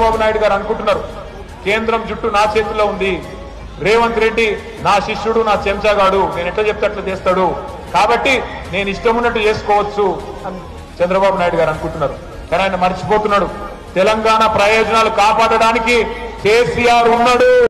చంద్రబాబు నాయుడు గారు అనుకుంటున్నారు కేంద్రం జుట్టు నా చేతిలో ఉంది, రేవంత్ రెడ్డి నా శిష్యుడు, నా చెంచాగాడు, నేను ఎట్లా చెప్తే అట్లా చేస్తాడు, కాబట్టి నేను ఇష్టం ఉన్నట్టు చేసుకోవచ్చు అని చంద్రబాబు నాయుడు గారు అనుకుంటున్నారు. కానీ ఆయన మర్చిపోతున్నాడు, తెలంగాణ ప్రయోజనాలు కాపాడడానికి కేసీఆర్ ఉన్నాడు.